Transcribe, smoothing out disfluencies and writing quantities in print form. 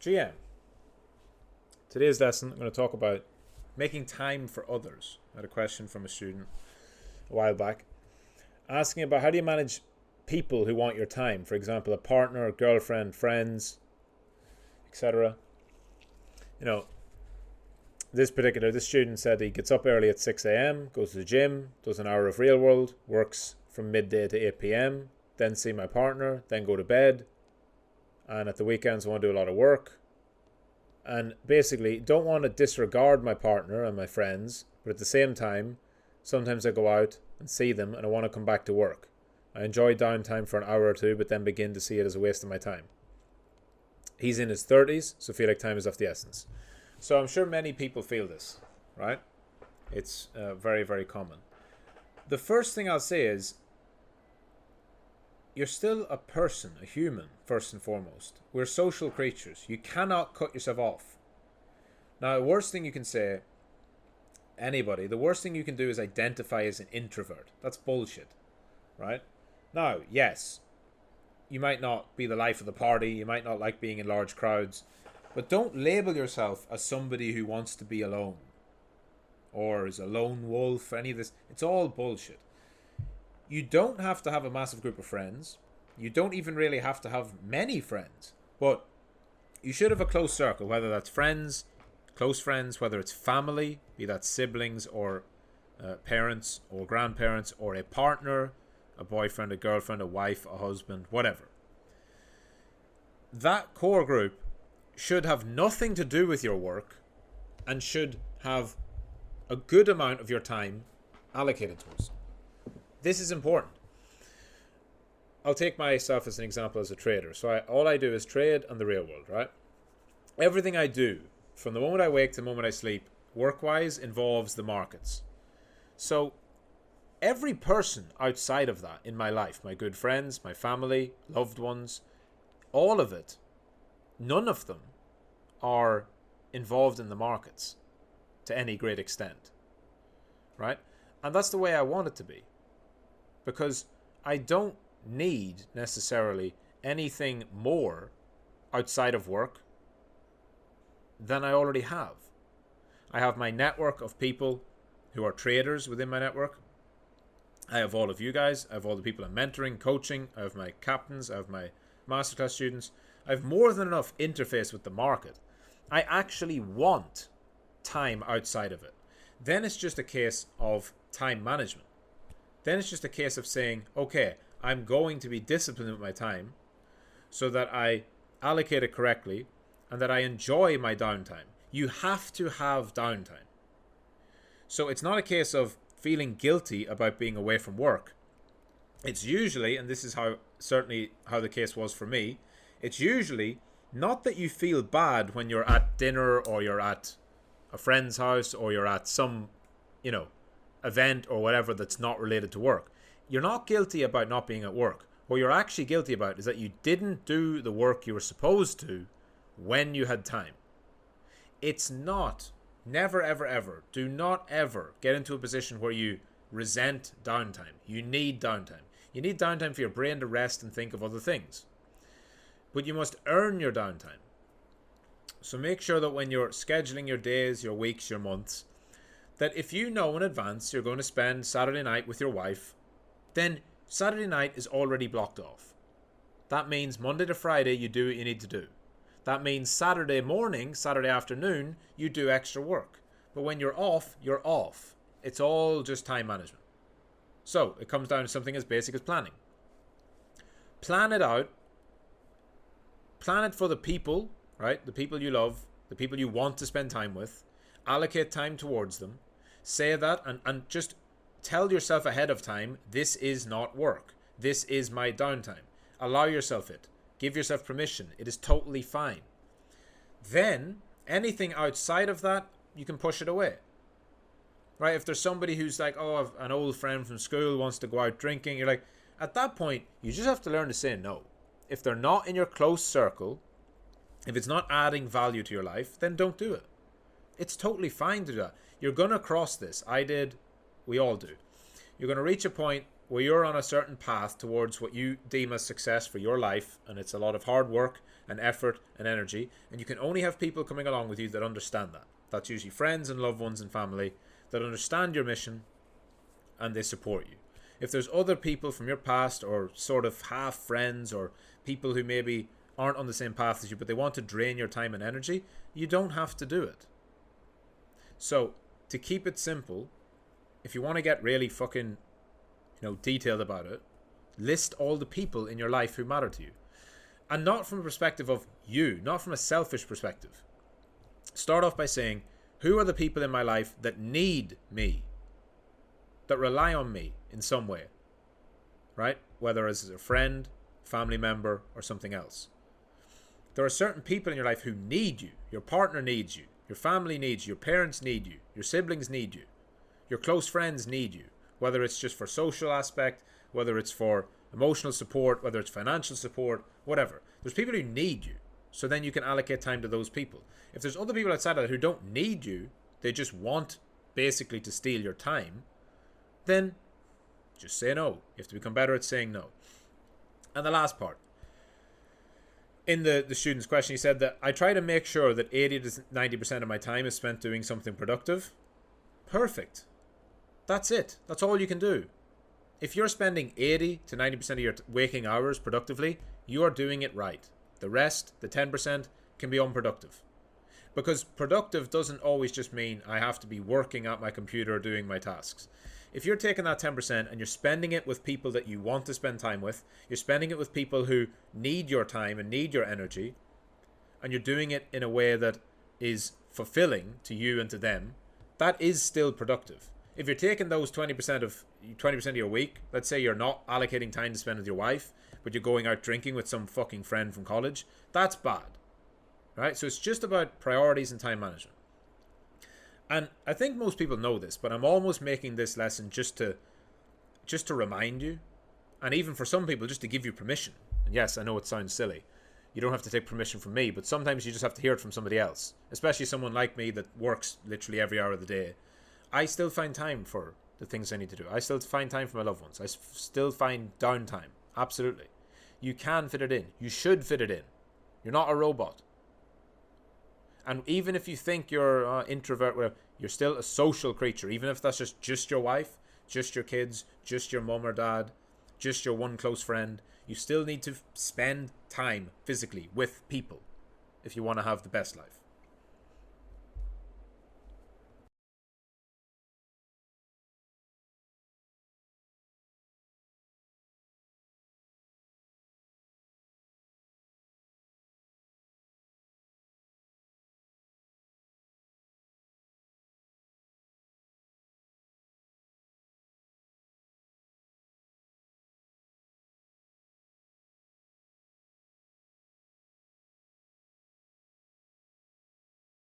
GM. Today's lesson, I'm going to talk about making time for others. I had a question from a student a while back asking about how do you manage people who want your time, for example, a partner, a girlfriend, friends, etc. This student said he gets up early at 6 a.m, goes to the gym, does an hour of real world, works from midday to 8 p.m, then see my partner, then go to bed, and at the weekends I want to do a lot of work. And basically don't want to disregard my partner and my friends, but at the same time, sometimes I go out and see them and I want to come back to work. I enjoy downtime for an hour or two, but then begin to see it as a waste of my time. He's in his 30s, so feel like time is of the essence. So I'm sure many people feel this, right? It's very, very common. The first thing I'll say is, you're still a person, a human, first and foremost. We're social creatures. You cannot cut yourself off. Now, the worst thing you can say, the worst thing you can do is identify as an introvert. That's bullshit, right? Now, yes, you might not be the life of the party. You might not like being in large crowds. But don't label yourself as somebody who wants to be alone or is a lone wolf, any of this. It's all bullshit. You don't have to have a massive group of friends. You don't even really have to have many friends. But you should have a close circle, whether that's friends, close friends, whether it's family, be that siblings or parents or grandparents, or a partner, a boyfriend, a girlfriend, a wife, a husband, whatever. That core group should have nothing to do with your work and should have a good amount of your time allocated towards. This is important. I'll take myself as an example as a trader. So all I do is trade on the real world, right? Everything I do, from the moment I wake to the moment I sleep, work-wise, involves the markets. So every person outside of that in my life, my good friends, my family, loved ones, all of it, none of them are involved in the markets to any great extent, right? And that's the way I want it to be. Because I don't need necessarily anything more outside of work than I already have. I have my network of people who are traders within my network. I have all of you guys. I have all the people I'm mentoring, coaching. I have my captains. I have my masterclass students. I have more than enough interface with the market. I actually want time outside of it. Then it's just a case of time management. Then it's just a case of saying, okay, I'm going to be disciplined with my time so that I allocate it correctly and that I enjoy my downtime. You have to have downtime. So it's not a case of feeling guilty about being away from work. It's usually, and this is certainly how the case was for me, it's usually not that you feel bad when you're at dinner or you're at a friend's house or you're at some, event or whatever that's not related to work. You're not guilty about not being at work. What you're actually guilty about is that you didn't do the work you were supposed to when you had time. It's not, never, ever, ever, do not ever get into a position where you resent downtime. You need downtime. You need downtime for your brain to rest and think of other things. But you must earn your downtime. So make sure that when you're scheduling your days, your weeks, your months, that if you know in advance you're going to spend Saturday night with your wife, then Saturday night is already blocked off. That means Monday to Friday you do what you need to do. That means Saturday morning, Saturday afternoon, you do extra work. But when you're off, you're off. It's all just time management. So it comes down to something as basic as planning. Plan it out. Plan it for the people, right? The people you love, the people you want to spend time with. Allocate time towards them. Say that and just tell yourself ahead of time, this is not work. This is my downtime. Allow yourself it. Give yourself permission. It is totally fine. Then, anything outside of that, you can push it away. Right? If there's somebody who's like, oh, an old friend from school wants to go out drinking, you're like, at that point, you just have to learn to say no. If they're not in your close circle, if it's not adding value to your life, then don't do it. It's totally fine to do that. You're going to cross this. I did. We all do. You're going to reach a point where you're on a certain path towards what you deem as success for your life, and it's a lot of hard work and effort and energy, and you can only have people coming along with you that understand that. That's usually friends and loved ones and family that understand your mission and they support you. If there's other people from your past, or sort of half friends, or people who maybe aren't on the same path as you but they want to drain your time and energy, you don't have to do it. So to keep it simple, if you want to get really fucking detailed about it, list all the people in your life who matter to you. And not from a perspective of you, not from a selfish perspective. Start off by saying, who are the people in my life that need me, that rely on me in some way, right? Whether as a friend, family member, or something else. There are certain people in your life who need you. Your partner needs you. Your family needs you. Your parents need you. Your siblings need you. Your close friends need you. Whether it's just for social aspect, whether it's for emotional support, whether it's financial support, whatever. There's people who need you. So then you can allocate time to those people. If there's other people outside of that who don't need you, they just want basically to steal your time, then just say no. You have to become better at saying no. And the last part. In the student's question, he said that I try to make sure that 80 to 90% of my time is spent doing something productive. Perfect. That's it. That's all you can do. If you're spending 80 to 90% of your waking hours productively, you are doing it right. The rest, the 10%, can be unproductive. Because productive doesn't always just mean I have to be working at my computer doing my tasks. If you're taking that 10% and you're spending it with people that you want to spend time with, you're spending it with people who need your time and need your energy, and you're doing it in a way that is fulfilling to you and to them, that is still productive. If you're taking those 20% of your week, let's say you're not allocating time to spend with your wife, but you're going out drinking with some fucking friend from college, that's bad. Right? So it's just about priorities and time management. And I think most people know this, but I'm almost making this lesson just to remind you, and even for some people, just to give you permission. And yes, I know it sounds silly. You don't have to take permission from me, but sometimes you just have to hear it from somebody else, especially someone like me that works literally every hour of the day. I still find time for the things I need to do. I still find time for my loved ones. I still find downtime. Absolutely. You can fit it in. You should fit it in. You're not a robot. And even if you think you're an introvert, whatever, you're still a social creature. Even if that's just your wife, just your kids, just your mum or dad, just your one close friend, you still need to spend time physically with people if you want to have the best life.